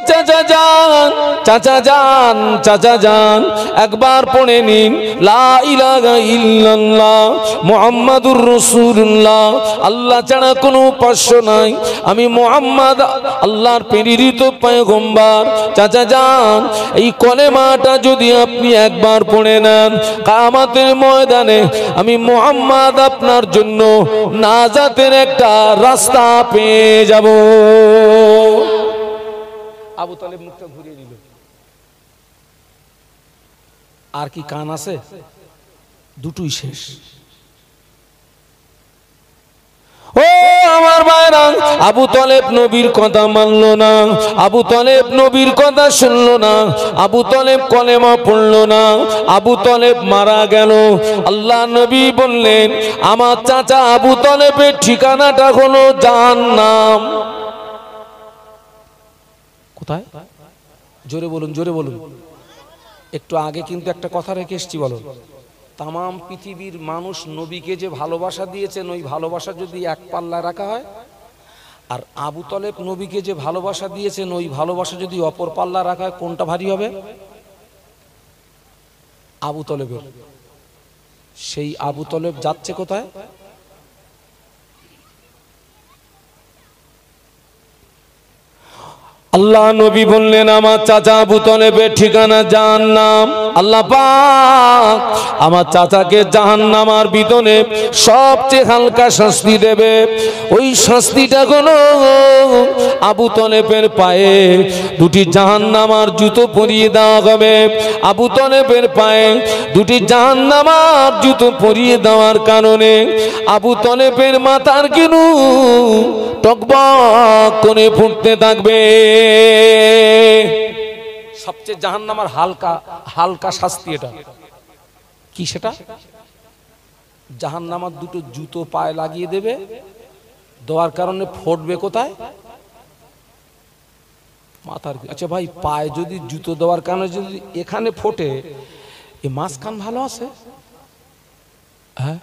চাচা যান, চাচা যান, চাচা যান, একবার পড়ে নিন লা ইলাহা ইল্লাল্লাহ মুহাম্মাদুর রাসূলুল্লাহ। আল্লাহ ছাড়া কোনো উপাস্য নাই, আমি মুহাম্মদ আল্লাহর প্রেরিত পয়গম্বর। চাচা যান, এই কলেমাটা যদি আপনি একবার পড়ে নেন, কিয়ামতের ময়দানে আমি মুহাম্মদ আপনার জন্য নাজাতের একটা রাস্তা পেয়ে যাব। আবু তালেব মুখটা ঘুরিয়ে দিল। আর কি কান আছে? দুটোই শেষ। ও আমার ভাইরা, আবু তালেব নবীর কথা মানলো না, আবু তালেব নবীর কথা শুনলো না, আবু তালেব কলেমা পড়লো না, আবু তালেব মারা গেল। আল্লাহ নবী বললেন, আমার চাচা আবু তালেবের ঠিকানাটা হলো জাহান্নাম। কোথায়? জোরে বলুন, জোরে বলুন। একটু আগে কিন্তু একটা কথা রেখে এসছি, বলো। তামাম পৃথিবীর মানুষ নবীকে যে ভালোবাসা দিয়েছেন, ওই ভালোবাসা যদি এক পাল্লায় রাখা হয়, আর আবু তালেব নবীকে যে ভালোবাসা দিয়েছেন, ওই ভালোবাসা যদি অপর পাল্লা রাখা হয়, কোনটা ভারী হবে? আবু তালেবের। সেই আবু তালেব যাচ্ছে কোথায়? আল্লাহ নবী বললেন, আমার চাচা আবু তালেবের ঠিকানা জাহান্নাম। আল্লাহ পাক আমার চাচাকে জাহান্নামের ভিতরে সবচেয়ে হালকা শাস্তি দেবে। ওই শাস্তিটা হলো আবু তালেবের পায়ে দুটি জাহান্নামের জুতো পরিয়ে দেওয়া হবে। আবু তালেবের পায়ে দুটি জাহান্নামের জুতো পরিয়ে দেওয়ার কারণে আবু তালেবের মাথার কিনু টকবক করে ফুটতে থাকবে। সবচেয়ে জাহান্নামের হালকা হালকা শাস্তি এটা। কি সেটা? জাহান্নামের দুটো জুতো পায়ে লাগিয়ে দেবে, দেওয়ার কারণে ফুটবে কোথায়? মাথার। আচ্ছা ভাই, পায়ে যদি জুতো দেওয়ার কারণে যদি এখানে ফোটে, এই মাঝখান ভালো আছে? হ্যাঁ।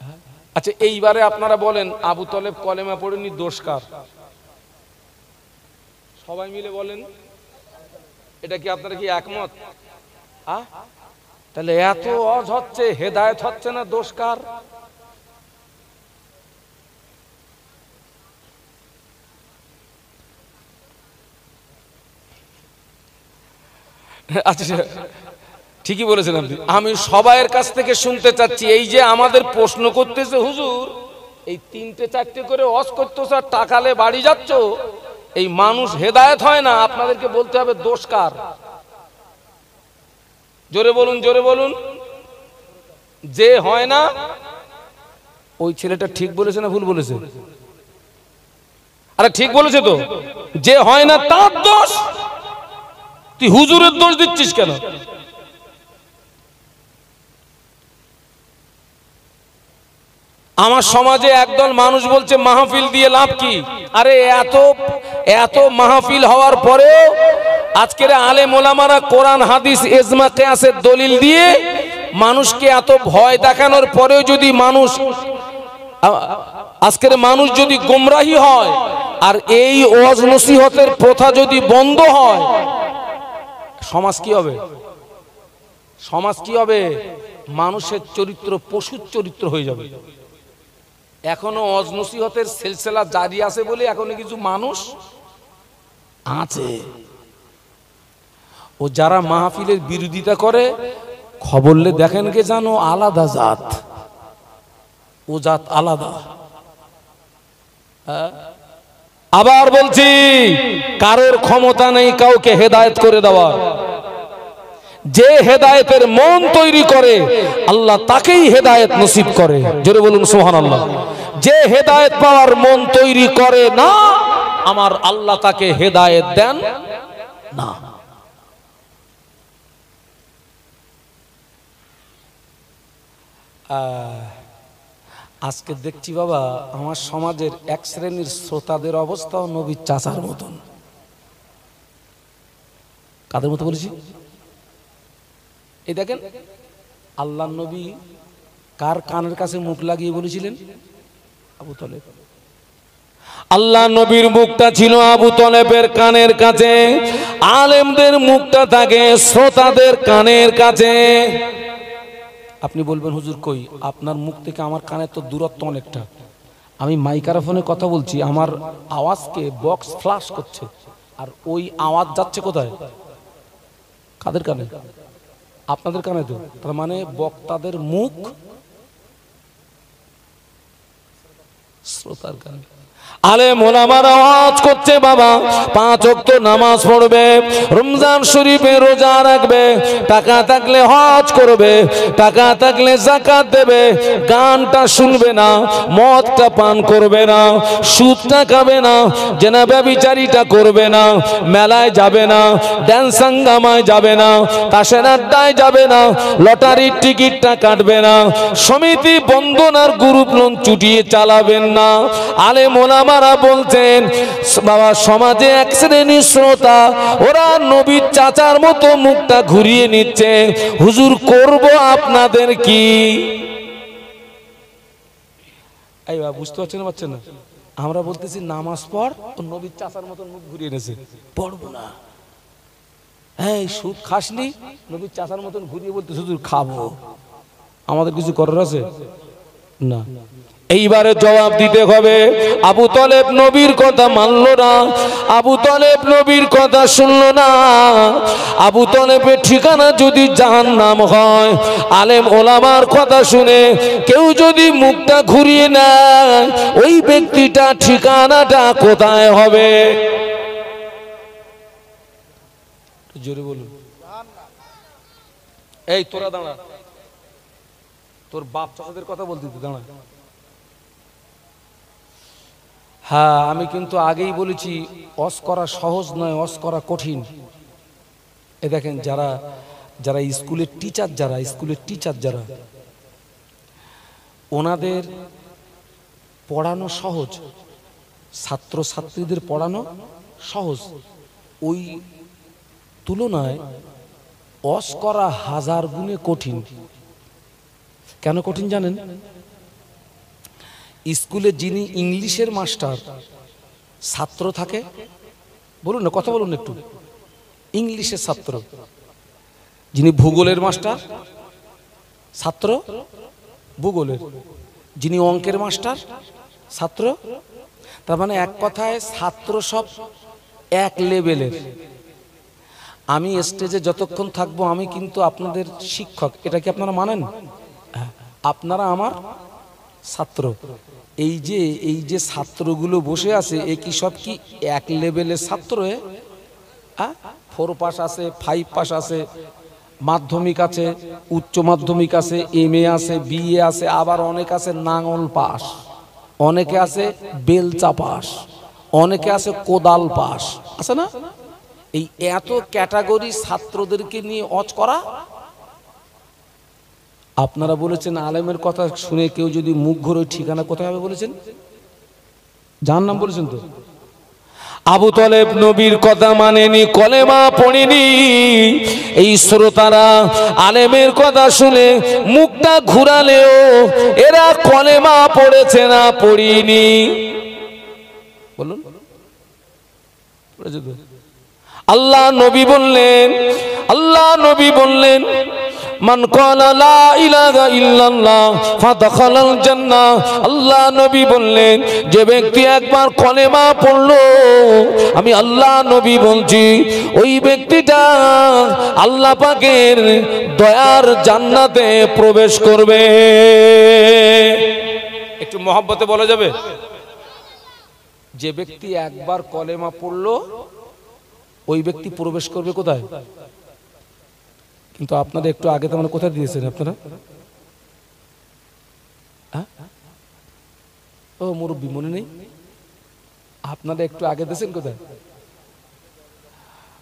আচ্ছা এইবারে আপনারা বলেন, আবু তালেব কলেমা পড়েনি, দোষ কার? সবাই মিলে বলেন, এটা কি আপনারা কি একমত? তাহলে এত ওয়াজ হচ্ছে, হেদায়েত হচ্ছে না, দোষ কার? আচ্ছা ঠিকই বলেছেন আপনি। আমি সবাইয়ের কাছ থেকে শুনতে চাচ্ছি, এই যে আমাদের প্রশ্ন করতেছে, হুজুর এই 3টে 4টে করে ওয়াজ করতেছ আর টাকালে বাড়ি যাচ্ছ, এই মানুষ হেদায়েত হয় না, আপনাদেরকে বলতে হবে দোষ কার? জোরে বলুন, জোরে বলুন। যে হয় না, ওই ছেলেটা ঠিক বলেছে না ভুল বলেছে? আরে ঠিক বলেছে তো। যে হয় না তার দোষ, তুই হুজুরের দোষ দিচ্ছিস কেন? আমার সমাজে একদল মানুষ বলছে মাহফিল দিয়ে লাভ কি? আরে এত এত মাহফিল হওয়ার পরেও আজকের আলেম ওলামারা কোরআন হাদিস ইজমা কিয়াসের দলিল দিয়ে মানুষকে এত ভয় দেখানোর পরেও যদি মানুষ, আজকের মানুষ যদি গোমরাহি হয়, আর এই ওয়াজ নসিহতের প্রথা যদি বন্ধ হয়, সমাজ কি হবে? সমাজ কি হবে? মানুষের চরিত্র পশুর চরিত্র হয়ে যাবে। এখনো ওয়াজ নসিহতের সিলসিলা জারি আছে বলে এখনো কিছু মানুষ আছে, ও যারা মাহফিলের বিরোধিতা করে, খবরলে দেখেন কে জানো, আলাদা জাত, ও জাত আলাদা। আবার বলছি, কারোর ক্ষমতা নেই কাউকে হেদায়েত করে দেওয়ার। যে হেদায়েতের মন তৈরি করে, আল্লাহ তাকেই হেদায়েত নসিব করে। জোরে বলুন সুবহানাল্লাহ। যে হেদায়েত পাওয়ার মন তৈরি করে না, আমার আল্লাহ তাকে হেদায়েত দেন না। আজকে দেখছি বাবা, আমার সমাজের এক শ্রেণীর শ্রোতাদের অবস্থাও নবীর চাচার মতন। কাদের মতো বলেছি? এই দেখেন, আল্লাহ নবী কার কানের কাছে মুখ লাগিয়ে বলেছিলেন? আবু তালেব। আল্লাহ নবীর মুখটা ছিল আবু তলেবের কানের কাছে, আলেমদের মুখটা থাকে শ্রোতাদের কানের কাছে। আপনি বলবেন হুজুর কই, আপনার মুখ থেকে আমার কানের তো দূরত্ব অনেকটা। আমি মাইক্রোফোনে কথা বলছি, আমার আওয়াজকে বক্স ফ্লাশ করছে, আর ওই আওয়াজ যাচ্ছে কোথায়? কাদের কানে? আপনাদের কানে তো। তার মানে বক্তাদের মুখ শ্রোতার কানে। আলেম ওলামারা ওয়াজ করছে, বাবা 5 ওয়াক্ত নামাজ পড়বে, রমজান শরীফে রোজা রাখবে, টাকা থাকলে হজ করবে, টাকা থাকলে যাকাত দেবে, গানটা শুনবে না, মদটা পান করবে না, সুদটা খাবে না, জেনা ব্যভিচারিটা করবে না, মেলায় যাবে না, ড্যান্স হাঙ্গামায় যাবে না, তাসের আড্ডায় যাবে না, লটারির টিকিটটা কাটবে না, সমিতি বন্ধনার গ্রুপ লোন চুটিয়ে চালাবেন না। আলেম ওলামা বলছেন বাবা সমাজে এক শ্রেণী শ্রোতা, ওরা নবীর চাচার মতো মুখটা ঘুরিয়ে নিচ্ছে। হুজুর করব আপনাদের কি? এই বাবা বুঝতে পারছেন না? আমরা বলতেছি নামাজ পড়, ও নবীর চাচার মতো মুখ ঘুরিয়ে নিয়েছে, পড়বো না। এই সুদ খাসনি, নবীর চাচার মতন ঘুরিয়ে বলতে হুজুর খাবো। আমাদের কিছু করার আছে না। এইবারে জবাব দিতে হবে। আবু তলেব নবীর কথা মানলো না, আবু তলেব নবীর কথা শুনলো না। আবু তলেবের ঠিকানা যদি জাহান্নাম হয়, আলেম ওলামার কথা শুনে কেউ যদি মুখটা ঘুরিয়ে নেয়, ওই ব্যক্তিটা ঠিকানাটা কোথায় হবে? জোরে বলুন। এই তোরা দাঁড়া, তোর বাপ চাচাদের কথা বলতে দাঁড়া। হ্যাঁ, আমি কিন্তু আগেই বলেছি ওয়াজ করা সহজ নয়, ওয়াজ করা কঠিন। এ দেখেন যারা যারা স্কুলের টিচার যারা ওনাদের পড়ানো সহজ, ছাত্র ছাত্রীদের পড়ানো সহজ, ওই তুলনায় ওয়াজ করা 1000 গুণে কঠিন। কেন কঠিন জানেন? স্কুলে যিনি ইংলিশের মাস্টার ছাত্র থাকে, বলুন না, কথা বলুন একটু, ইংলিশের ছাত্র, যিনি ভূগোলের মাস্টার ছাত্র ভূগোলের, যিনি অঙ্কের মাস্টার ছাত্র। তার মানে এক কথায় ছাত্র সব এক লেভেলের। আমি স্টেজে যতক্ষণ থাকবো আমি কিন্তু আপনাদের শিক্ষক, এটা কি আপনারা মানেন? আপনারা আমার ছাত্র। এই যে ছাত্রগুলো বসে আছে, এ কি সব কি এক লেভেলের ছাত্র? 4 পাস আছে, 5 পাস আছে, মাধ্যমিক আছে, উচ্চ মাধ্যমিক আছে, MA আছে, BA আছে, আবার অনেক আছে নাঙল পাস, অনেকে আছে বেলচা পাস, অনেকে আছে কোদাল পাস, আছে না? এই এত ক্যাটাগরি ছাত্রদেরকে নিয়ে ওয়াজ করা। আপনারা বলেছেন আলেমের কথা শুনে কেউ যদি মুখ ঘোরে, ঠিকানা কোথায় হবে বলেছেন? জাহান্নাম বলেছেন তো। আবু তলেব নবীর কথা মানেনি, কলেমা পড়েনি। এই শ্রোতারা আলেমের কথা শুনে মুখটা ঘুরালেও এরা কলেমা পড়েছে না পড়িনি? বলুন। আল্লাহ নবী বললেন মান ক্বালা লা ইলাহা ইল্লাল্লাহ ফাদাখালাল জান্নাহ। আল্লাহ নবী বললেন, যে ব্যক্তি একবার কলেমা পড়লো, আমি আল্লাহ নবী বলছি, ওই ব্যক্তিটা আল্লাহ পাকের দয়ার জান্নাতে প্রবেশ করবে। একটু মহব্বতে বলা যাবে? যে ব্যক্তি একবার কলেমা পড়লো, ওই ব্যক্তি প্রবেশ করবে কোথায়? কিন্তু আপনারা একটু আগে তো মানে কোথায় দিয়েছেন আপনারা? ও মুরব্বী মনে নেই? আপনারা একটু আগে দিয়েছেন কোথায়?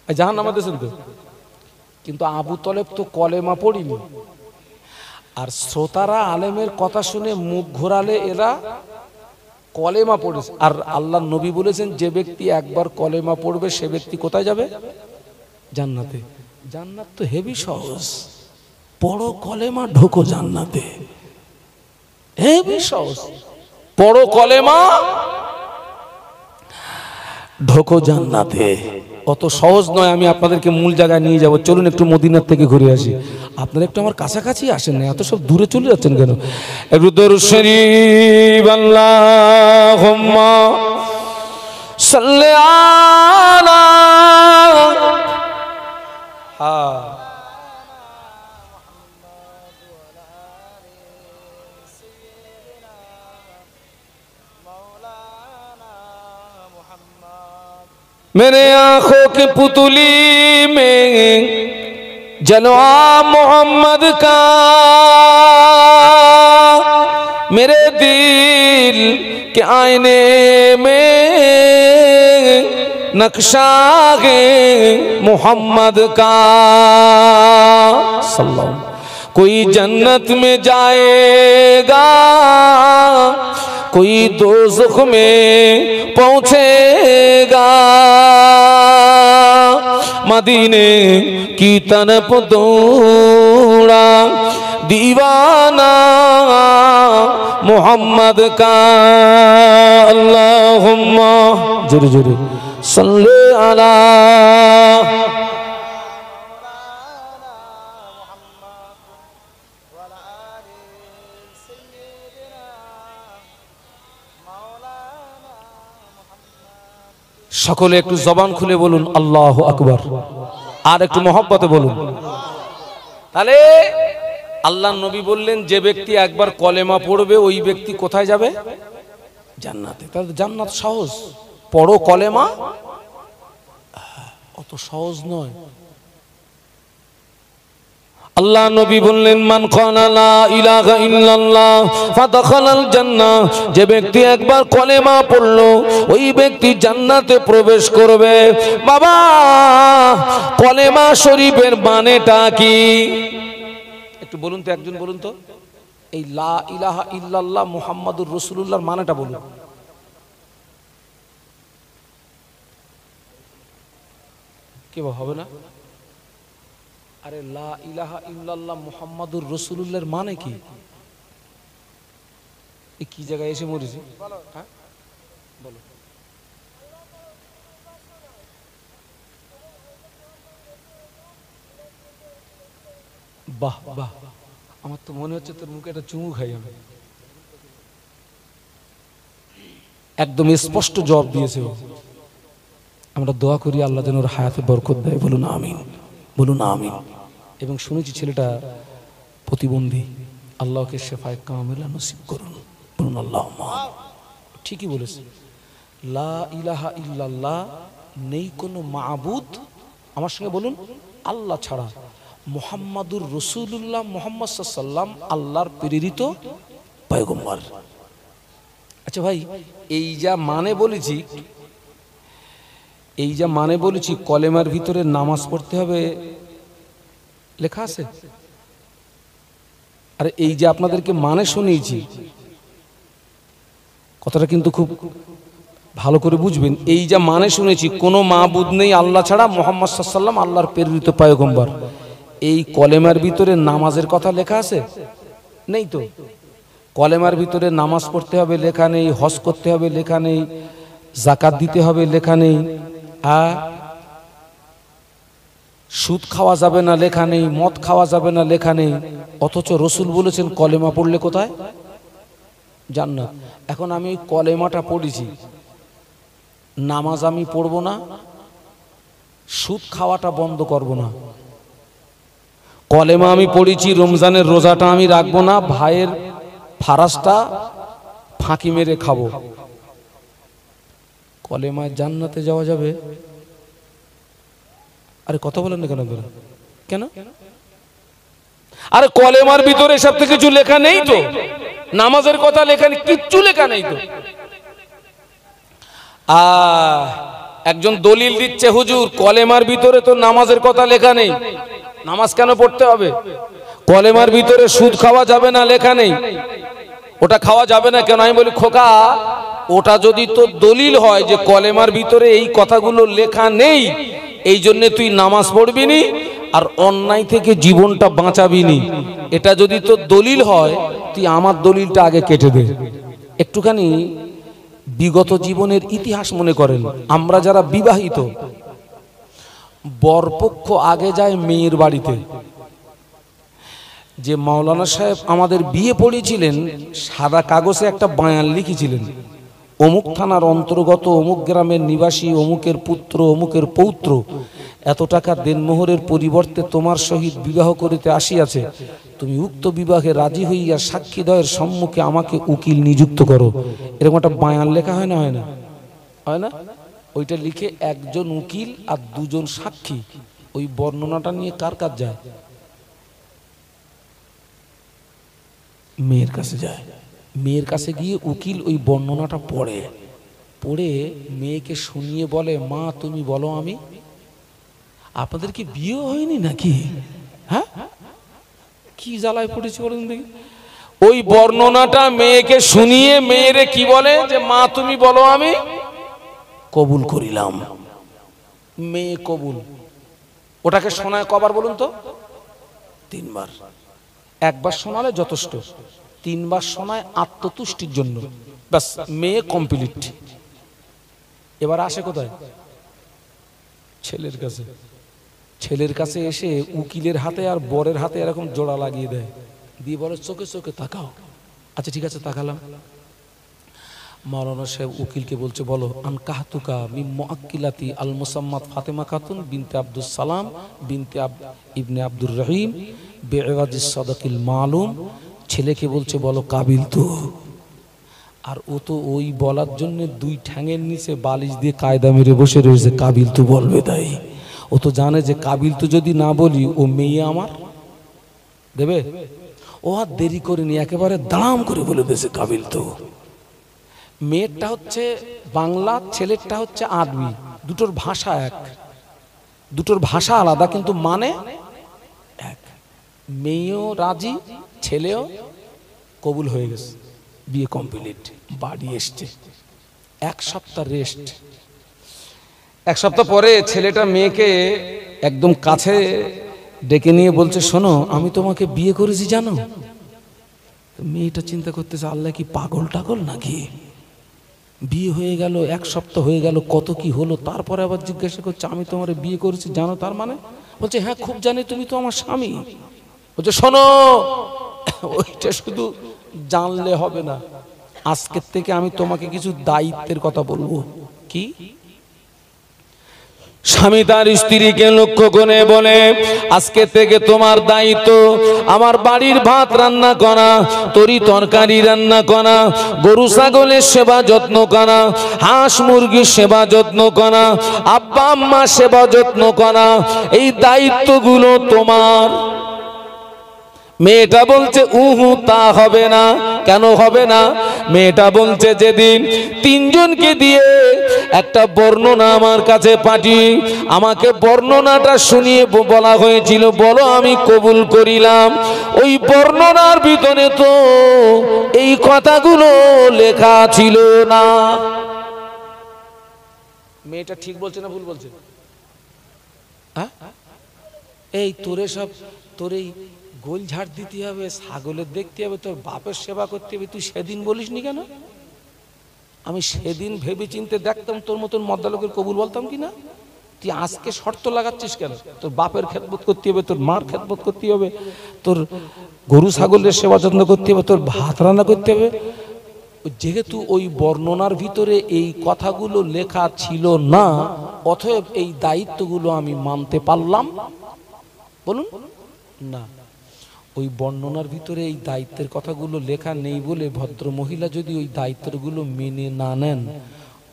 জাহান্নামে দিয়েছেন তো। কিন্তু আবু তলেব তো কলেমা পড়িনি। আর শ্রোতারা আলেমের কথা শুনে মুখ ঘোরালে এরা কলেমা পড়েছে। আর আল্লাহ নবী বলেছেন, যে ব্যক্তি একবার কলেমা পড়বে সে ব্যক্তি কোথায় যাবে? জান্নাতে। জান্নাত তো হেভি সহজ, পড়ো কলেমা ঢোকো জান্নাতে, হেভি সহজ। পড়ো কলেমা ঢোকো জান্নাতে। অত সহজ নয়, আমি আপনাদেরকে মূল জায়গায় নিয়ে যাব। চলুন একটু মদিনার থেকে ঘুরে আসি। আপনারা একটু আমার কাছাকাছি আসেন না, এত সব দূরে চলে যাচ্ছেন কেন? একটু দরুদ শরীফ আল্লাহুম্মা সাল্লি আলা मेरे आंखों की पुतली में जलवा मोहम्मद का, मेरे दिल के आईने में नक्शा है मोहम्मद का। सल्लल्लाहु। कोई जन्नत में जाएगा, कोई दोज़ख में पहुंचेगा, मदीने की तरफ दौड़ा दीवाना मोहम्मद का। अल्लाहुम्मा जोरे जोरे सल्ले अला সকলে একটু জবান খুলে বলুন আল্লাহু আকবার, আর একটু মহব্বতে বলুন। তাহলে আল্লাহর নবী বললেন যে ব্যক্তি একবার কলেমা পড়বে ওই ব্যক্তি কোথায় যাবে? জান্নাতে। তাহলে জান্নাত সহজ, পড়ো কলেমা, অত সহজ নয়। আল্লাহ নবী বললেন মান ক্বালা লা ইলাহা ইল্লাল্লাহ ফাদাখালাল জান্নাহ, যে ব্যক্তি একবার কলেমা পড়লো ওই ব্যক্তি জান্নাতে প্রবেশ করবে। বাবা, কলেমা শরীফের মানেটা কি একটু বলুন তো, একজন বলুন তো। এই লা ইলাহা ইল্লাল্লাহ মুহাম্মাদুর রাসূলুল্লাহর মানেটা বলুন। কি হবে না? আরে লা ইলাহা ইল্লাল্লাহ মুহাম্মাদুর রাসূলুল্লাহর মানে কি? এই কি জায়গায় এসে মরেছি? হ্যাঁ বলো। বাহ বাহ, আমার তো মনে হচ্ছে তোর মুখে একটা চুমু খাই আমি। একদম স্পষ্ট জবাব দিয়েছে। আমরা দোয়া করি আল্লাহ যেন ওর হায়াতে বরকত দেয়। বলুন আমিন, বলুন আমিন। এবং শুনেছি ছেলেটা প্রতিবন্ধী, আল্লাহকে শেফায়ে কামিলা নসিব করুন। বলুন আল্লাহুম্মা। ঠিকই বলেছে, লা ইলাহা ইল্লাল্লাহ, নেই কোনো মাবুদ, আমার সঙ্গে বলুন, আল্লাহ ছাড়া। মুহাম্মাদুর রাসূলুল্লাহ, মুহাম্মদ সাল্লাল্লাহু আলাইহি ওয়াসাল্লাম আল্লাহর প্রেরিত পয়গম্বর। আচ্ছা ভাই, এই যা মানে বলেছি, এই যা মানে বলেছি, কলেমার ভিতরে নামাজ পড়তে হবে লেখা আছে? আরে এই যে আপনাদেরকে মানে শুনিয়েছি, কথাটা কিন্তু খুব ভালো করে বুঝবেন। এই যা মানে শুনেছি, কোনো মাবুদ নেই আল্লাহ ছাড়া, মুহাম্মদ সাল্লাল্লাহু আলাইহি ওয়াসাল্লাম আল্লাহর প্রেরিত পয়গম্বর, এই কলেমার ভিতরে নামাজের কথা লেখা আছে? নেই তো। কলেমার ভিতরে নামাজ পড়তে হবে লেখা নেই, হজ করতে হবে লেখা নেই, যাকাত দিতে হবে লেখা নেই, সুদ খাওয়া যাবে না লেখা নেই, মদ খাওয়া যাবে না লেখা নেই। অথচ রসুল বলেছেন কলেমা পড়লে কোথায়? জান্নাত। এখন আমি কলেমাটা পড়েছি, নামাজ আমি পড়বো না, সুদ খাওয়াটা বন্ধ করব না। কলেমা আমি পড়েছি, রমজানের রোজাটা আমি রাখবো না, ভাইয়ের ফারাজটা ফাঁকি মেরে খাবো। কলেমায় জান্নাতে যাওয়া যাবে? আরে কথা বলেন না কেন? কেন? আরে কলেমার ভিতরে সব থেকে কিছু লেখা নেই তো, নামাজের কথা লেখা নেই, কিচ্ছু লেখা নেই তো। একজন দলিল দিচ্ছে, হুজুর কলেমার ভিতরে তো নামাজের কথা লেখা নেই, নামাজ কেন পড়তে হবে? কলেমার ভিতরে সুদ খাওয়া যাবে না লেখা নেই, ওটা খাওয়া যাবে না কেন? আমি বলি, খোকা, ওটা যদি তো দলিল হয় যে কলেমার ভিতরে এই কথাগুলো লেখা নেই, এই জন্য তুই নামাজ পড়বি নি আর অন্যায় থেকে জীবনটা বাঁচাবি নি, এটা যদি তো দলিল হয়, তুই আমার দলিলটা আগে কেটে দে। একটুখানি বিগত জীবনের ইতিহাস মনে করেন। আমরা যারা বিবাহিত, বরপক্ষ আগে যায় মেয়ের বাড়িতে। যে মাওলানা সাহেব আমাদের বিয়ে পড়িয়েছিলেন, সাদা কাগজে একটা বায়ান লিখেছিলেন, অমুক থানার অন্তর্গত অমুক গ্রামের নিবাসী অমুকের পুত্র অমুকের পৌত্র এত টাকা দেনমোহরের পরিবর্তে তোমার সহিত বিবাহ করিতে আসিয়াছে, তুমি উক্ত বিবাহে রাজি হইয়া সাক্ষীদ্বয়ের সম্মুখে আমাকে উকিল নিযুক্ত করো। এরকম একটা বায়ান লেখা হয় না? হয় না? হয় না? ওইটা লিখে একজন উকিল আর দুজন সাক্ষী, ওই বর্ণনাটা নিয়ে কার কাছে যায়? মেয়ের কাছে যায়। মেয়ের কাছে গিয়ে উকিল ওই বর্ণনাটা পড়ে মেয়েকে শুনিয়ে বলে, মা তুমি বলো, আমি আপনাদের কি বিয়ে হয়নি নাকি? হ্যাঁ, কি জ্বালায় পড়েছি বলুন দেখি। ওই বর্ণনাটা মেয়েকে শুনিয়ে মেয়েরে কি বলে যে, মা তুমি বলো, আমি কবুল করিলাম। মেয়ে কবুল। ওটাকে শোনায় কবার বলুন তো? 3 বার। একবার শোনালে যথেষ্ট, 3 বার শোনায় আত্মতুষ্টির জন্য, ব্যাস মেয়ে কমপ্লিট। এবার আসে কোথায়? ছেলের কাছে। ছেলের কাছে এসে উকিলের হাতে আর বরের হাতে এরকম জোড়া লাগিয়ে দেয়, দিয়ে বলে চোখে চোখে তাকাও। আচ্ছা ঠিক আছে, তাকালাম। মাওলানা সাহেব উকিলকে বলছে, বলো, আন কাহতুকা মিম মুআক্কিলাতি আল মুসাম্মাত ফাতেমা খাতুন বিনতে আব্দুস সালাম বিনতে ইবনে আব্দুর রহিম বিইওয়াজিস সাদাকিল মালুম। ছেলেকে বলছে, বলো কাবিল তো। আর ও তো ওই বলার জন্য 2 ঠ্যাঙের নিচে বালিশ দিয়ে কায়দা মেরে বসে রয়েছে, কাবিল তো বলবে তাই। ও তো জানে যে কাবিল তো যদি না বলি ও মেয়ে আমার দেবে। ও আর দেরি করেনি, একেবারে দাম করে বলে দিয়েছে কাবিল তো। মেয়েরটা হচ্ছে বাংলা, ছেলেরটা হচ্ছে আরবি। দুটোর ভাষা এক, দুটোর ভাষা আলাদা, কিন্তু মানে এক। মেয়েও রাজি, ছেলেও কবুল হয়ে গেছে, বিয়ে কমপ্লিট। বাড়ি এসছে, 1 সপ্তাহ রেস্ট। 1 সপ্তাহ পরে ছেলেটা মেয়েকে একদম কাছে ডেকে নিয়ে বলছে, শোনো আমি তোমাকে বিয়ে করেছি জানো। মেয়েটা চিন্তা করতেছে, আল্লাহ কি পাগল টাগল নাকি? বিয়ে হয়ে গেল, 1 সপ্তাহ হয়ে গেল, কত কি হলো। তারপরে আবার জিজ্ঞাসা করছে, আমি তোমার বিয়ে করেছি জানো তার মানে? বলছে, হ্যাঁ খুব জানি, তুমি তো আমার স্বামী। বলছে, শোনো, ওইটা শুধু জানলে হবে না, আজকের থেকে আমি তোমাকে কিছু দায়িত্বের কথা বলবো। কি? স্বামী তার স্ত্রীকে লক্ষ্য করে বলে, আজকে থেকে তোমার দায়িত্ব আমার বাড়ির ভাত রান্না করা, তরি তরকারি রান্না করা, গরু ছাগলের সেবা যত্ন করা, হাঁস মুরগির সেবা যত্ন করা, আব্বা আম্মা সেবা যত্ন করা, এই দায়িত্বগুলো তোমার। মেয়েটা বলছে, তা হবে না। কেন হবে না? মেয়েটা বলছে, যেদিন 3 জনকে দিয়ে একটা বর্ণনা আমার কাছে পাঠিয়ে আমাকে বর্ণনাটা শুনিয়ে বলা হয়েছিল, বলো আমি কবুল করিলাম, ওই বর্ণনার ভিতরে তো এই কথাগুলো লেখা ছিল না। মেয়েটা ঠিক বলছে না ভুল বলছে? এই তোরে সব, তোর এই গোল ঝাড় দিতে হবে, ছাগলের দেখতে হবে, তোর বাপের সেবা করতে হবে, তুই সেদিন বলিস নি কেন? আমি সেদিন ভেবে চিনতে দেখতাম তোর মতন মদ্দালোকের কবুল বলতাম কিনা। তুই আজকে শর্ত লাগাচ্ছিস কেন? তোর বাপের খেদমত করতে হবে, তোর মার খেদমত করতে হবে, তোর গরু ছাগলের সেবা যত্ন করতে হবে, তোর ভাত রান্না করতে হবে। যেহেতু ওই বর্ণনার ভিতরে এই কথাগুলো লেখা ছিল না, অতএব এই দায়িত্বগুলো আমি মানতে পারলাম বলুন না। ওই বর্ণনার ভিতরে এই দায়িত্বের কথাগুলো লেখা নেই বলে ভদ্র মহিলা যদি ওই দায়িত্বগুলো মেনে না নেন,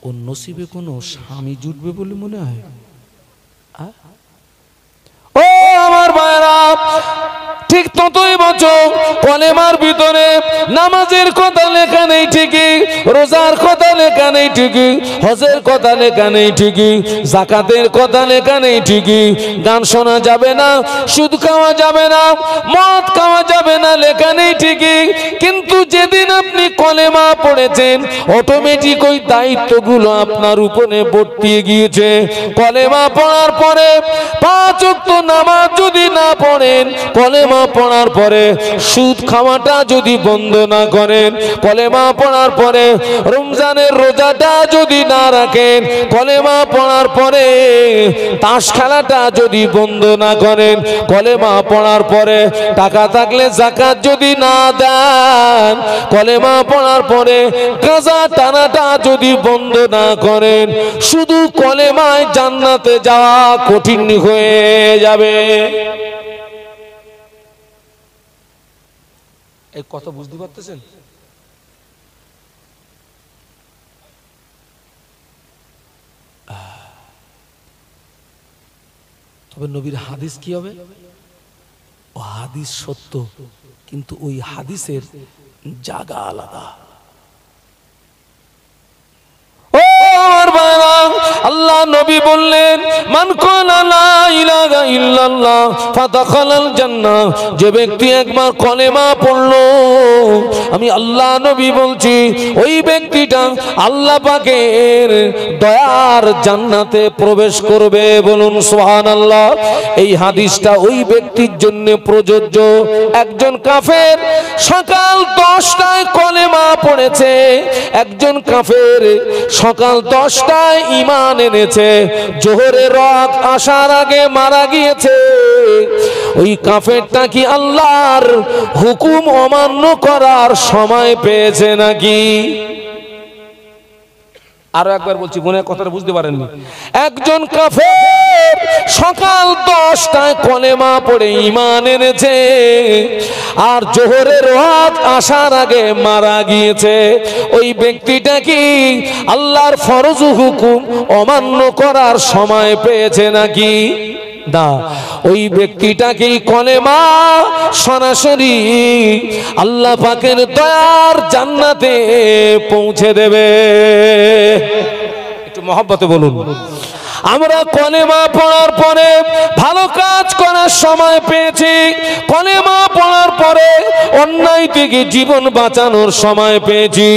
ওর নসিবে কোনো স্বামী জুটবে বলে মনে হয়? ও আমার ভাইরা, ঠিক ততই বছর কলেমার ভিতরে নামাজের কথা লেখা নেই ঠিকই, রোজার কথা লেখা নেই ঠিকই, হজের কথা লেখা নেই ঠিকই, যাকাতের কথা লেখা নেই ঠিকই, গান শোনা যাবে না, সুদ খাওয়া যাবে না, মদ খাওয়া যাবে না, লেখা নেই ঠিকই। কিন্তু যেদিন আপনি কলেমা পড়েছেন, অটোমেটিক ওই দায়িত্বগুলো আপনার উপরে বর্তিয়ে গিয়েছে। কলেমা পড়ার পরে 5 ওয়াক্ত নামাজ যদি না পড়েন, কলেমা পড়ার পরে সুদ খাওয়াটা যদি বন্ধ না করেন, কলেমা পড়ার পরে রমজান রমজানের রোজাটা যদি না রাখেন, কলেমা পড়ার পরে তাস খেলাটা যদি বন্ধ না করেন, কলেমা পড়ার পরে টাকা থাকলে যাকাত যদি না দেন, কলেমা পড়ার পরে গাঁজা টানাটা যদি বন্ধ না করেন, শুধু কলেমায় জান্নাতে যাওয়া কঠিন হয়ে যাবে। এই কথা বুঝতে পারতেছেন? তবে নবীর হাদিস কি হবে? ও হাদিস সত্য, কিন্তু ওই হাদিসের জায়গা আলাদা। আল্লাহ নবী বললেন, মান ক্বালা লা ইলাহা ইল্লাল্লাহ ফাদাখালাল জান্নাহ, যে ব্যক্তি একবার কলেমা পড়লো, আমি আল্লাহ নবী বলছি ওই ব্যক্তিটা আল্লাহ পাকের দয়ার জান্নাতে প্রবেশ করবে। বলুন সুবহানাল্লাহ। এই হাদিসটা ওই ব্যক্তির জন্য প্রযোজ্য। একজন কাফের সকাল 10টায় কলেমা পড়েছে, একজন কাফের সকাল 10টায় ঈমান এনেছে, জোহরের রাত আসার আগে মারা গিয়েছে, ওই কাফেরটা কি আল্লাহর হুকুম অমান্য করার সময় পেয়েছে নাকি? আরো একবার বলছি, মনে কথাটা বুঝতে পারেননি। একজন কাফের সকাল 10টায় কলেমা পড়ে ঈমান এনেছে, আর জোহরের রাত আসার আগে মারা গিয়েছে, ওই ব্যক্তিটা কি আল্লাহর ফরজ হুকুম অমান্য করার সময় পেয়েছে নাকি? না, ওই ব্যক্তিটাকেই কলেমা সরাসরি আল্লাহ পাকের দয়ার জান্নাতে পৌঁছে দেবে। একটু মহব্বতে বলুন। আমরা কলেমা পড়ার পরে ভালো কাজ করার সময় পেয়েছি, কলেমা পড়ার পরে অন্যায় থেকে জীবন বাঁচানোর সময় পেয়েছি,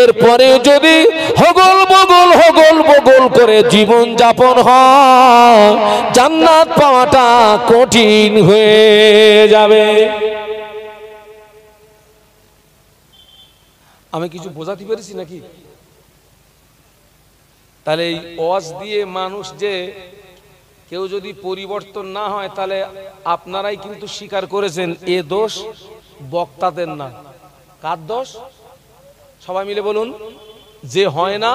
এরপরে যদি হগল বগল করে জীবন যাপন হয়, জান্নাত পাওয়াটা কঠিন হয়ে যাবে। আমি কিছু বোঝাতে পেরেছি নাকি? তাহলে এই ওয়াজ দিয়ে মানুষ যে কেউ যদি পরিবর্তন না হয়, তাহলে আপনারাই কিন্তু স্বীকার করেছেন এ দোষ বক্তাদের না। কার দোষ? সবাই মিলে বলুন। যে হয় না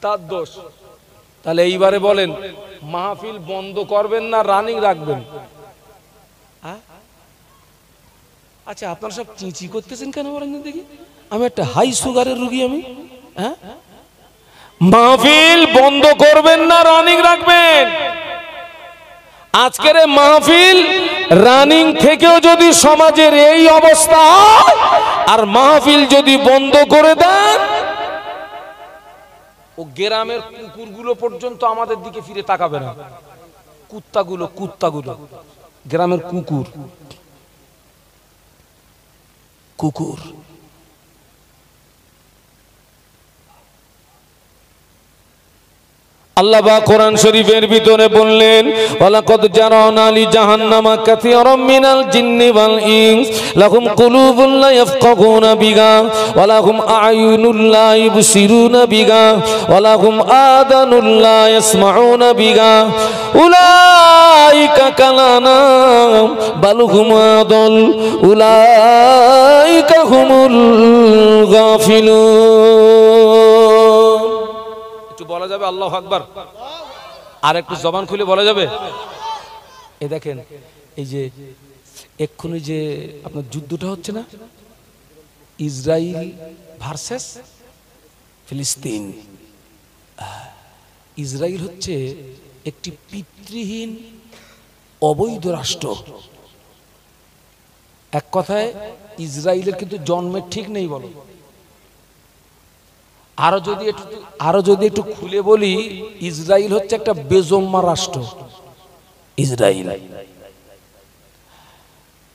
তার দোষ। তাহলে এইবারে বলেন, মাহফিল বন্ধ করবেন না রানিং রাখবেন? আচ্ছা, আপনারা সব চিঁচি করতেছেন কেন বলেন দেখি? আমি একটা হাই সুগারের রোগী আমি। হ্যাঁ, মাহফিল বন্ধ করবেন না রানিং রাখবেন? আজকের মাহফিল রানিং থেকেও যদি সমাজের এই অবস্থা হয়, আর মাহফিল যদি বন্ধ করে দেন, ও গ্রামের কুকুরগুলো পর্যন্ত আমাদের দিকে ফিরে তাকাবে না। কুত্তাগুলো গ্রামের কুকুর আল্লাহ পাক কোরআন শরীফের ভিতরে বললেন, ওয়ালাকাদ জারানা লি জাহান্নামা কাসীরাম মিনাল জিন্নি ওয়াল ইনস লাহুম কুলুবুন লা ইয়াফকাহুনা বিহা ওয়া লাহুম আ'য়ুনুন লা ইবসিরুনা বিহা ওয়া লাহুম আযানুন লা ইয়াসমাউনা বিহা উলাইকা কালানাম বাল হুম আদাল উলাইকা হুমুল গাফিলুন। বলা যাবে আল্লাহু আকবার? আর একটু জবান খুলে বলা যাবে? এই দেখেন, এই যে এক্ষুনি যে আপনার যুদ্ধটা হচ্ছে না, ইসরায়েল ভার্সেস ফিলিস্তিন। ইসরায়েল হচ্ছে একটি পিতৃহীন অবৈধ রাষ্ট্র। এক কথায় ইসরায়েলের কিন্তু জন্মের ঠিক নেই। বলো, আরো যদি একটু খুলে বলি, ইসরায়েল হচ্ছে একটা বেজম্মা রাষ্ট্র। ইসরায়েল,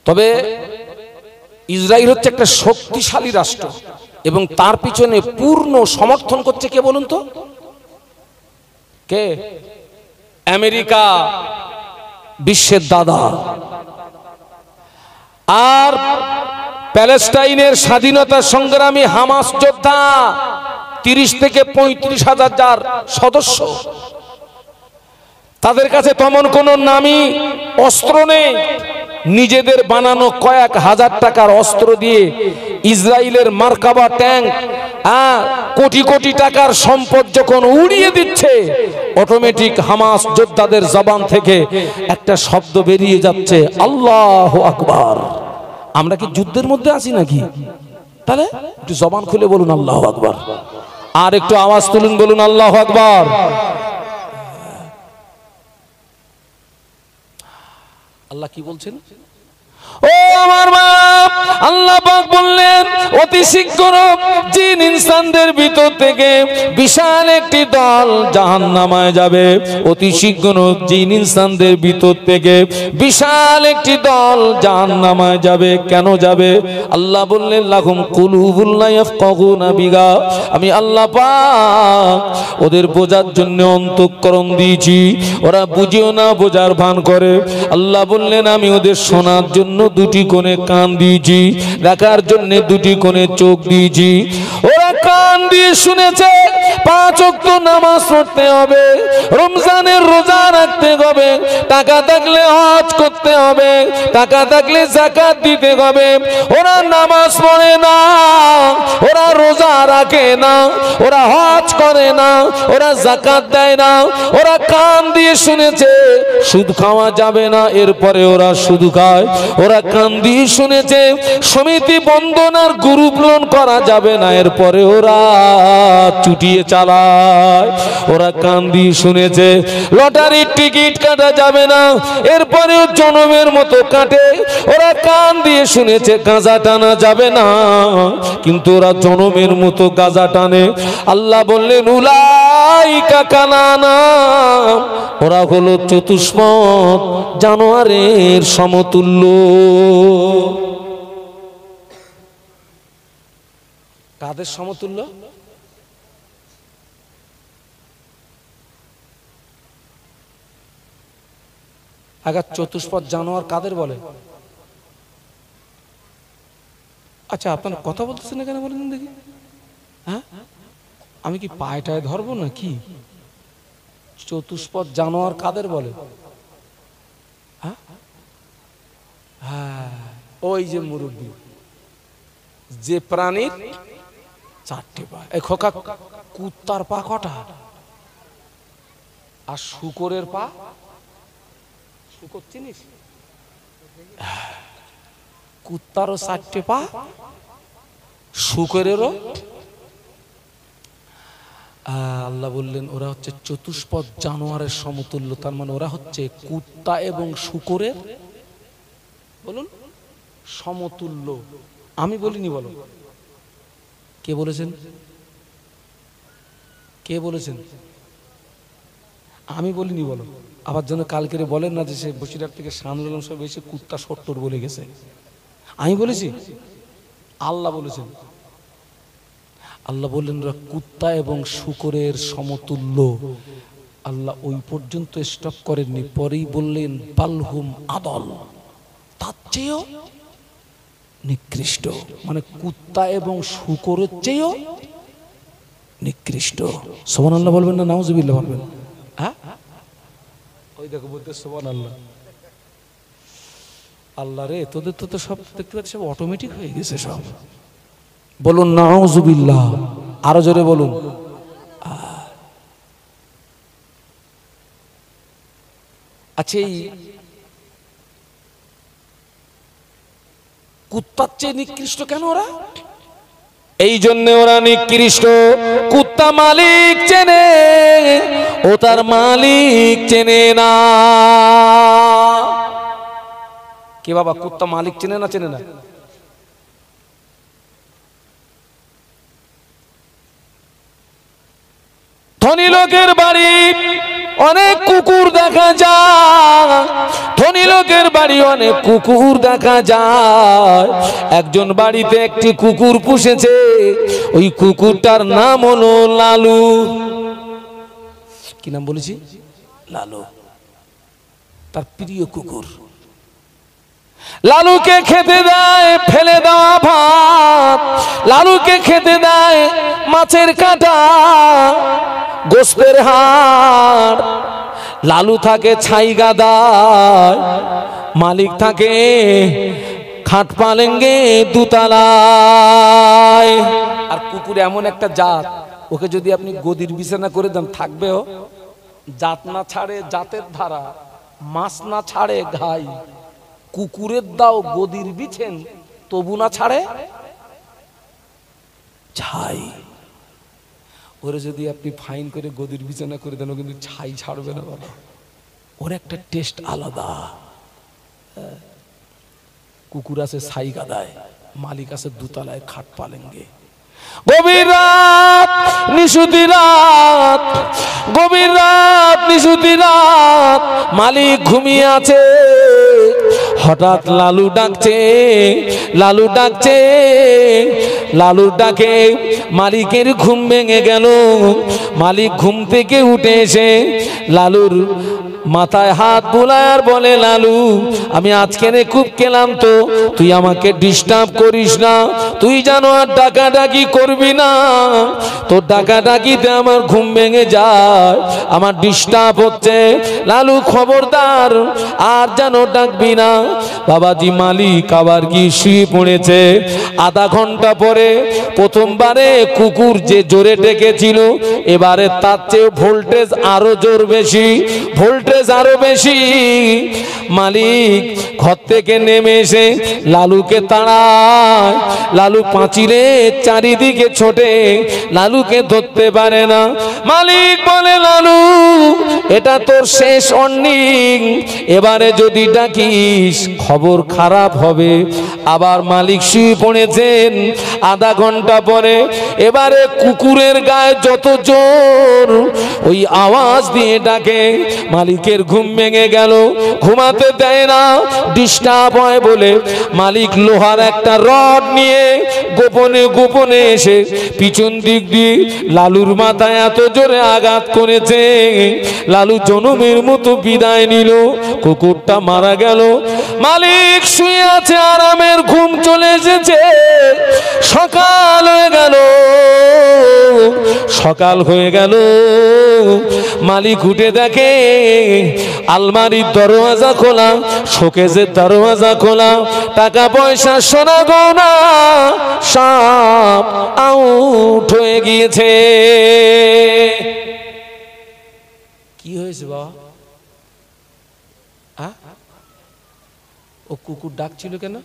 তবে ইসরায়েল হচ্ছে একটা শক্তিশালী রাষ্ট্র, এবং তার পিছনে পূর্ণ সমর্থন করছে কে বলুন তো? কে? আমেরিকা, বিশ্বের দাদা। আর প্যালেস্টাইনের স্বাধীনতা সংগ্রামী হামাস যোদ্ধা 30 থেকে 35,000 যার সদস্য, তাদের কাছে তেমন কোনো নামী অস্ত্র নেই। নিজেদের বানানো কয়েক হাজার টাকার অস্ত্র দিয়ে ইসরায়েলের মার্কাবা ট্যাঙ্ক কোটি কোটি টাকার সম্পদ যখন উড়িয়ে দিচ্ছে, অটোমেটিক হামাস যোদ্ধাদের জবান থেকে একটা শব্দ বেরিয়ে যাচ্ছে, আল্লাহু আকবার। আমরা কি যুদ্ধের মধ্যে আছি নাকি? তাহলে একটু জবান খুলে বলুন আল্লাহু আকবার, আর একটু আওয়াজ তুলুন, বলুন আল্লাহু আকবার। আল্লাহ কি বলছেন? ও আমার বাপ, আল্লাহ পাক বললেন অতি শীঘ্র জিন ইনসানদের ভিতর থেকে বিশাল একটি দল জাহান্নামে যাবে। অতি শীঘ্র জিন ইনসানদের ভিতর থেকে বিশাল একটি দল জাহান্নামে যাবে। কেন যাবে? আল্লাহ বললেন লাহুম কুলুবুল লা ইয়াফকাহুনা বিহা, আমি আল্লাহ পাক ওদের বোঝার জন্য অন্তঃকরণ দিয়েছি, ওরা বুঝেও না বোঝার ভান করে। আল্লাহ বললেন আমি ওদের শোনার জন্য দুটি কোণে কান দিয়েছি, দেখার জন্য দুটি কোণে চোখ দিয়েছি। ওরা কান দিয়ে শুনেছে 5 ওয়াক্ত নামাজ পড়তে হবে, রমজানের রোজা রাখতে হবে, টাকা থাকলে হজ করতে হবে, টাকা থাকলে যাকাত দিতে হবে। ওরা নামাজ পড়ে না, ওরা রোজা রাখে না, ওরা হজ করে না, ওরা যাকাত দেয় না। ওরা কান দিয়ে শুনেছে সুদ খাওয়া যাবে না, এরপরে ওরা সুদ খায়। ওরা কান দিয়ে শুনেছে সমিতি বন্ধনার গ্রুপ লোন করা যাবে না, এরপরে ওরা চুটিয়ে চালায়। ওরা কান দিয়ে শুনেছে লটারির টিকিট কাটা যাবে না, এরপরেও জনমের মতো কাটে। ওরা কান দিয়ে শুনেছে গাঁজা টানা যাবে না, কিন্তু ওরা জনমের মতো গাঁজা টানে। আল্লাহ বললেন উলাইকা কানানা, ওরা হলো চতুষ্পদ জানোয়ারের সমতুল্য। কাদের সমতুল্য? আগে চতুষ্পদ জানোয়ার কাদের বলে? আচ্ছা আপনারা কথা বলতেছেন না কেন বলেন দেখি? হ্যাঁ, আমি কি পায়টায় ধরবো না কি? চতুষ্পদ জানোয়ার কাদের বলে? হ্যাঁ, ওই যে মুরব্বী, যে প্রাণীর 4টি পা। এই খোকা, কুত্তার পা কটা? আর শূকরের পা? শূকর চিনিস? কুত্তারও 4টি পা, শূকরেরও। আল্লাহ বললেন ওরা হচ্ছে চতুষ্পদ জানোয়ারের সমতুল্য। তার মানে ওরা হচ্ছে কুত্তা এবং শূকরের, বলুন, সমতুল্য। আমি বলিনি, বলো কে বলেছেন? কে বলেছেন? আমি বলিনি, বলো। আবার যেন কালকে বলেন না যে সে বসিরহাট থেকে শামসুল আলম সাহেব এসে কুত্তা 70 বলে গেছে। আমি বলেছি? আল্লাহ বলেছেন। আল্লাহ বললেন ওরা কুত্তা এবং শূকরের সমতুল্য। আল্লাহ ওই পর্যন্ত স্টপ করেননি, পরেই বললেন বালহুম আদল, তার চেয়েও নিকৃষ্ট। মানে কুত্তা এবং শূকরের চেয়েও নিকৃষ্ট। সুবহানাল্লাহ বলবেন না নাউজুবিল্লাহ বলবেন? হ্যাঁ, ওই দেখো বলতে সুবহানাল্লাহ। আল্লাহ রে, তোদের তো সব দেখতে পাচ্ছি সব অটোমেটিক হয়ে গেছে সব। বলুন নাউজুবিল্লাহ, আরো জোরে বলুন। আচ্ছা, এই কুত্তার চেয়ে নিকৃষ্ট কেন ওরা? এই জন্য ওরা নিকৃষ্ট। কুত্তা মালিক চেনে, ও তার মালিক চেনে না। কে বাবা, কুত্তা মালিক চেনে না? চেনে না? ধনী লোকের বাড়ি অনেক কুকুর দেখা যায়, ধনী লোকের বাড়ি অনেক কুকুর দেখা যায়। একজন বাড়িতে একটি কুকুর পুষেছে, ওই কুকুরটার নাম হলো লালু। কি নাম বলেছি? লালু, তার প্রিয় কুকুর। লালুকে খেতে দেয় ফেলে দেওয়া ভাত, লালুকে খেতে দেয় মাছের কাঁটা, গোস্তের হাড়। লালু থাকে ছাই গাদায়, মালিক থাকে খাট পালেঙ্গে দুতলায়। আর কুকুর এমন একটা জাত, ওকে যদি আপনি গদির বিছানা করে দেন থাকবেও। জাত না ছাড়ে জাতের ধারা, মাছ না ছাড়ে ঘাই। কুকুরের দাও গদির বিছেন, তবু না ছাড়ে ছাই। ওরে যদি আপনি ফাইন করে গদির বিছানা করে দেন, ও কিন্তু ছাই ছাড়বে না বাবা। ওর একটা টেস্ট আলাদা। কুকুর আছে ছাই গাদায়, মালিক আছে দুতলায় খাট পালেঙ্গে। গভীর রাত নিশুতি রাত, গভীর রাত নিশুতি রাত, মালিক ঘুমিয়ে আছে। হঠাৎ লালু ডাকছে, লালু ডাকছে, লালুর ডাকে মালিকের ঘুম ভেঙে গেল। মালিক ঘুম থেকে উঠে এসে লালুর মাথায় হাত বুলায় আর বলে, লালু আমি আজকে খুব খেলাম তো, তুই আমাকে ডিস্টার্ব করিস না। তুই জানো আর ডাকাডাকি করবি না, তোর ডাকাডাকিতে আমার ঘুম ভেঙে যায়, আমার ডিস্টার্ব হচ্ছে। লালু খবরদার আর যেন ডাকবি না। বাবাজি মালিক আবার কি শুয়ে পড়েছে। আধা ঘন্টা পরে প্রথমবারে কুকুর যে জোরে ডেকেছিল, এবারে তার চেয়ে ভোল্টেজ আরো জোর বেশি, ভোল্টেজ আরো বেশি। মালিক ঘর থেকে নেমে এসে লালুকে তাড়ায়। লালু পাঁচিলে চারিদিকে ছোটে, লালুকে ধরতে পারে না। মালিক বলে, লালু এটা তোর শেষ ওয়ার্নিং, এবারে যদি ডাকিস খবর খারাপ হবে। আবার মালিক শুয়ে পড়েছেন। আধা ঘন্টা পরে এবারে কুকুরের গায়ে যত জোর, ওই আওয়াজ দিয়ে ডাকে। মালিকের ঘুম ভেঙে গেল, ঘুমাতে দেয় না, ডিস্টার্ব হয় বলে মালিক লোহার একটা রড নিয়ে গোপনে গোপনে এসে পিছন দিক দিয়ে লালুর মাথায় এত জোরে আঘাত করেছে, লালু জনমের মতো বিদায় নিল। কুকুরটা মারা গেল। মালিক শুয়ে আছে, আরামের ঘুম চলে এসেছে। সকাল হয়ে গেল, সকাল হয়ে গেল। মালিক উঠে দেখে আলমারির দরওয়াজা খোলা, শোকেজের দরওয়াজা খোলা, টাকা পয়সা সোনা গয়না সব আউট হয়ে গিয়েছে। কি হয়েছে বাবা? ও কুকুর ডাকছিল কেন?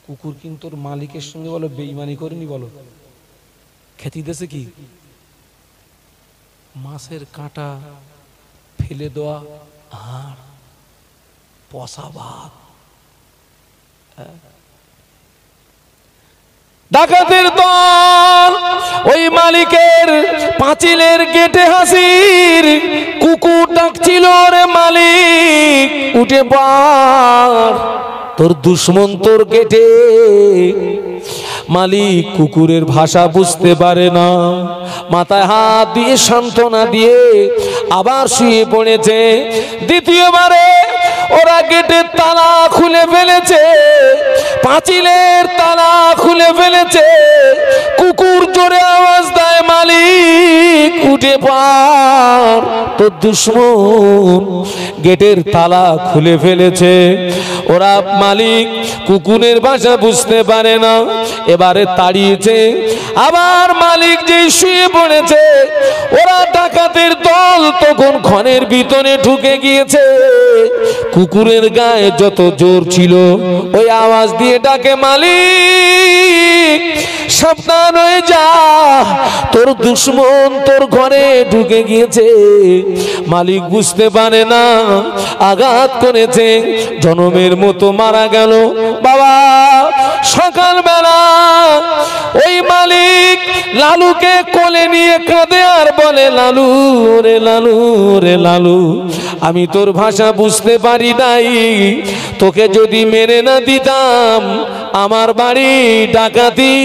কুকুর কিন্তু ওর মালিকের সঙ্গে বলো বেঈমানি করেনি, বলো খেতে দিয়েছে কি? মাছের কাঁটা, ফেলে দেওয়া হাড়, পচা ভাত। ডাকাতের দল ওই মালিকের পাঁচিলের গেটে হাসির। কুকুর ডাকছিল, রে মালিক উঠে বার, তোর দুশ্মন তোর গেটে। মালিক কুকুরের ভাষা বুঝতে পারে না, মাথায় হাত দিয়ে সান্ত্বনা দিয়ে আবার শুয়ে পড়েছে। দ্বিতীয়বারে ওরা গেটের তালা খুলে ফেলেছে, পাঁচিলের তালা খুলে ফেলেছে। কুকুর জোরে আওয়াজ দেয়, মালিক উঠে পার, তোর দুশ্মন গেটের তালা খুলে ফেলেছে। ওরা মালিক কুকুরের ভাষা বুঝতে পারে না, এবারে তাড়িয়েছে। আবার মালিক যেই শুয়ে পড়েছে, ওরা ডাকাতের দল তখন ঘরের ভিতরে ঢুকে গিয়েছে। কুকুরের গায়ে যত জোর ছিল, ওই আওয়াজ দিয়ে ডাকে, মালিক সাবধান হয়ে যা, তোর দুশ্মন তোর ঘরে ঢুকে গিয়েছে। মালিক বুঝতে পারে না, আঘাত করেছে, জনমের মতো মারা গেল। বাবা সকালবেলা ওই মালিক লালুকে কোলে নিয়ে কাঁদে আর বলে, লালু রে লালু রে লালু, আমি তোর ভাষা বুঝতে পারি নাই। তোকে যদি মেরে না দিতাম, আমার বাড়ি ডাকাতি